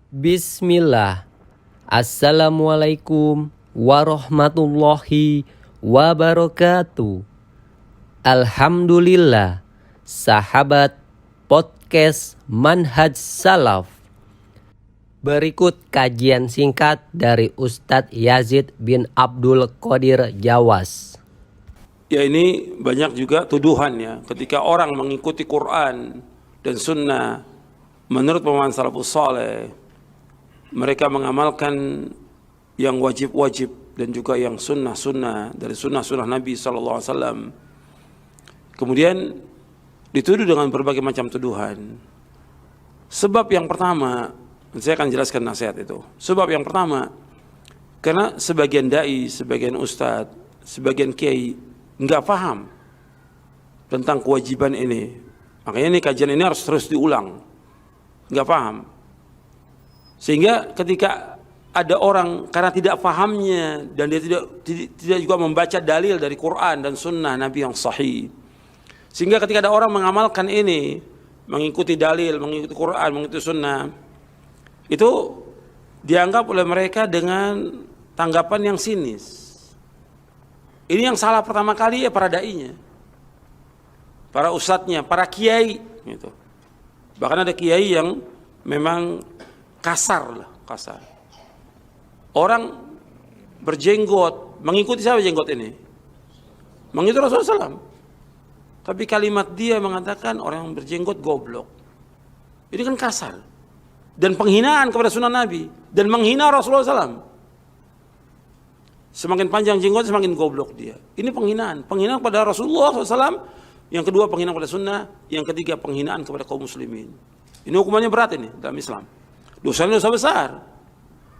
Bismillah. Assalamualaikum warahmatullahi wabarakatuh. Alhamdulillah, sahabat podcast Manhaj Salaf. Berikut kajian singkat dari Ustadz Yazid bin Abdul Qadir Jawas. Ya, ini banyak juga tuduhan ya, ketika orang mengikuti Quran dan Sunnah menurut pemahaman salafus saleh, mereka mengamalkan yang wajib-wajib dan juga yang sunnah-sunnah dari sunnah-sunnah Nabi SAW. Kemudian dituduh dengan berbagai macam tuduhan. Sebab yang pertama, saya akan jelaskan nasihat itu. Sebab yang pertama, karena sebagian dai, sebagian ustadz, sebagian kiai nggak paham tentang kewajiban ini. Makanya ini kajian ini harus terus diulang. Nggak paham. Sehingga ketika ada orang karena tidak pahamnya dan dia tidak juga membaca dalil dari Quran dan Sunnah Nabi yang sahih, sehingga ketika ada orang mengamalkan ini, mengikuti dalil, mengikuti Quran, mengikuti Sunnah, itu dianggap oleh mereka dengan tanggapan yang sinis. Ini yang salah pertama kali ya para dai-nya, para ustadznya, para kiai gitu. Bahkan ada kiai yang memang kasar. Orang berjenggot, mengikuti siapa jenggot ini? Mengikuti Rasulullah SAW. Tapi kalimat dia mengatakan orang yang berjenggot goblok. Ini kan kasar. Dan penghinaan kepada sunnah Nabi. Dan menghina Rasulullah SAW. Semakin panjang jenggot, semakin goblok dia. Ini penghinaan. Penghinaan kepada Rasulullah SAW. Yang kedua penghinaan kepada sunnah. Yang ketiga penghinaan kepada kaum muslimin. Ini hukumannya berat ini dalam Islam. Dosanya dosa besar.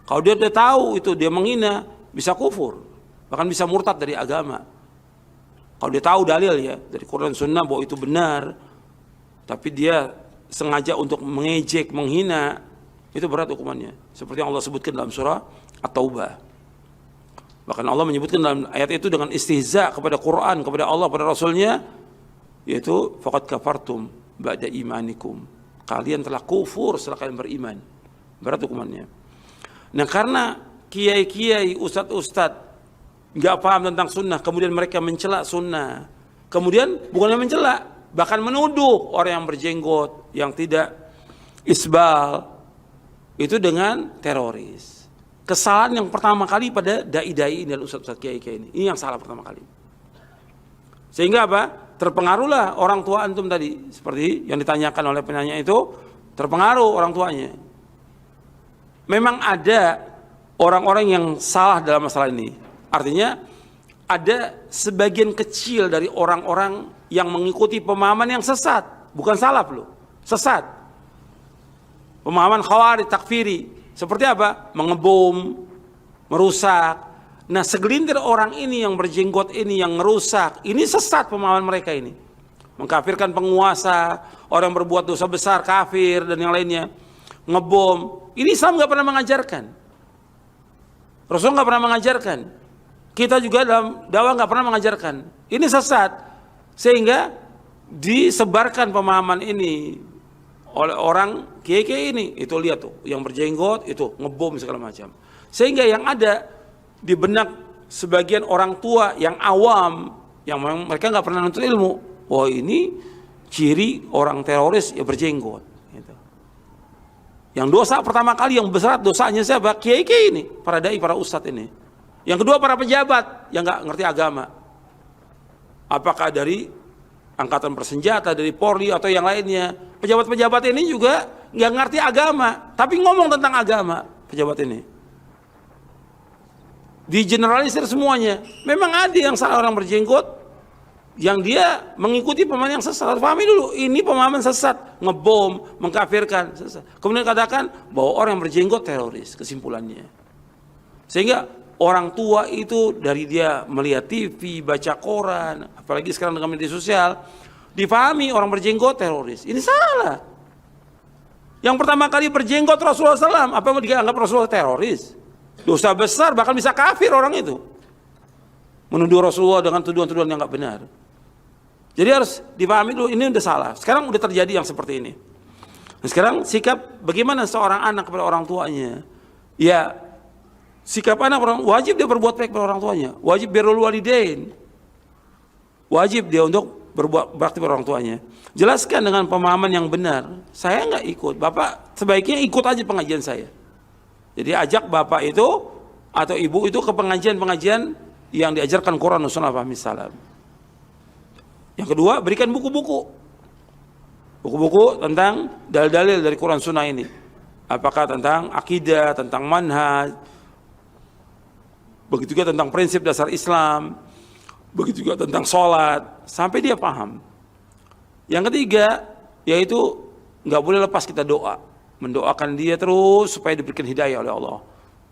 Kalau dia sudah tahu itu dia menghina, bisa kufur, bahkan bisa murtad dari agama. Kalau dia tahu dalil ya dari Quran Sunnah bahwa itu benar, tapi dia sengaja untuk mengejek, menghina, itu berat hukumannya. Seperti yang Allah sebutkan dalam surah At-Taubah. Bahkan Allah menyebutkan dalam ayat itu dengan istihza kepada Quran, kepada Allah, kepada Rasulnya, yaitu faqad kafartum ba'da imanikum. Kalian telah kufur setelah kalian beriman. Berat hukumannya. Nah, karena kiai-kiai, ustadz-ustadz nggak paham tentang sunnah, kemudian mereka mencela sunnah, kemudian bukannya mencela, bahkan menuduh orang yang berjenggot, yang tidak isbal, itu dengan teroris. Kesalahan yang pertama kali pada dai-dai dan ustadz-ustadz kiai-kiai ini yang salah pertama kali. Sehingga apa? Terpengaruhlah orang tua antum tadi, seperti yang ditanyakan oleh penanya itu, terpengaruh orang tuanya. Memang ada orang-orang yang salah dalam masalah ini. Artinya ada sebagian kecil dari orang-orang yang mengikuti pemahaman yang sesat, bukan salaf loh, sesat. Pemahaman khawarij, takfiri. Seperti apa? Mengebom, merusak. Nah, segelintir orang ini yang berjenggot ini yang merusak, ini sesat pemahaman mereka ini. Mengkafirkan penguasa, orang yang berbuat dosa besar, kafir dan yang lainnya. Ngebom, ini Islam nggak pernah mengajarkan. Rasul nggak pernah mengajarkan. Kita juga dalam dakwah nggak pernah mengajarkan. Ini sesat, sehingga disebarkan pemahaman ini oleh orang kiai-kiai ini. Itu lihat tuh, yang berjenggot itu ngebom segala macam. Sehingga yang ada di benak sebagian orang tua yang awam, yang mereka nggak pernah nuntut ilmu, wah ini ciri orang teroris ya berjenggot. Gitu. Yang dosa pertama kali yang besar dosanya siapa? Kiai-kiai ini, para dai, para ustadz ini. Yang kedua para pejabat yang nggak ngerti agama. Apakah dari angkatan bersenjata, dari Polri atau yang lainnya. Pejabat-pejabat ini juga nggak ngerti agama, tapi ngomong tentang agama pejabat ini. Digeneralisir semuanya. Memang ada yang salah orang berjenggot, yang dia mengikuti pemahaman yang sesat. Harus pahami dulu, ini pemahaman sesat, ngebom, mengkafirkan, sesat. Kemudian katakan bahwa orang yang berjenggot teroris, kesimpulannya. Sehingga orang tua itu dari dia melihat TV, baca koran, apalagi sekarang dengan media sosial, dipahami orang berjenggot teroris. Ini salah. Yang pertama kali berjenggot Rasulullah SAW, apa yang dianggap Rasulullah teroris? Dosa besar, bahkan bisa kafir orang itu. Menuduh Rasulullah dengan tuduhan-tuduhan yang nggak benar. Jadi harus dipahami dulu, ini udah salah. Sekarang udah terjadi yang seperti ini. Nah, sekarang sikap bagaimana seorang anak kepada orang tuanya? Ya, sikap anak wajib dia berbuat baik kepada orang tuanya. Wajib birrul walidain. Wajib dia untuk berbuat bakti pada orang tuanya. Jelaskan dengan pemahaman yang benar. Saya nggak ikut. Bapak sebaiknya ikut aja pengajian saya. Jadi ajak bapak itu atau ibu itu ke pengajian-pengajian yang diajarkan Quran dan Sunnah Fahmi Salam. Yang kedua, berikan buku-buku. Buku-buku tentang dalil-dalil dari Quran Sunnah ini. Apakah tentang akidah, tentang manhaj, begitu juga tentang prinsip dasar Islam, begitu juga tentang sholat, sampai dia paham. Yang ketiga, yaitu nggak boleh lepas kita doa. Mendoakan dia terus supaya diberikan hidayah oleh Allah.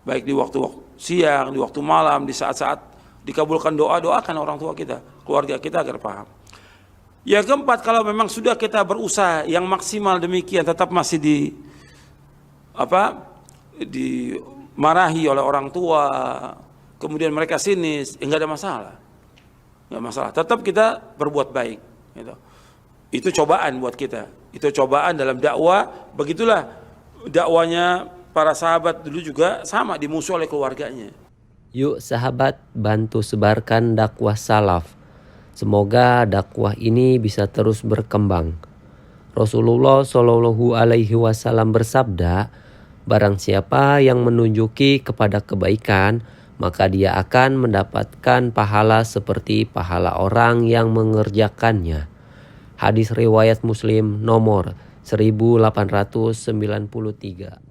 Baik di waktu siang, di waktu malam, di saat-saat dikabulkan doa, doakan orang tua kita, keluarga kita agar paham. Yang keempat, kalau memang sudah kita berusaha yang maksimal demikian tetap masih dimarahi oleh orang tua, kemudian mereka sinis, enggak ada masalah. Enggak masalah. Tetap kita berbuat baik, gitu. Itu cobaan buat kita. Itu cobaan dalam dakwah. Begitulah dakwanya para sahabat dulu juga sama, dimusuhi oleh keluarganya. Yuk sahabat, bantu sebarkan dakwah salaf. Semoga dakwah ini bisa terus berkembang. Rasulullah Shallallahu Alaihi Wasallam bersabda, barang siapa yang menunjuki kepada kebaikan, maka dia akan mendapatkan pahala seperti pahala orang yang mengerjakannya. Hadis riwayat Muslim nomor 1893.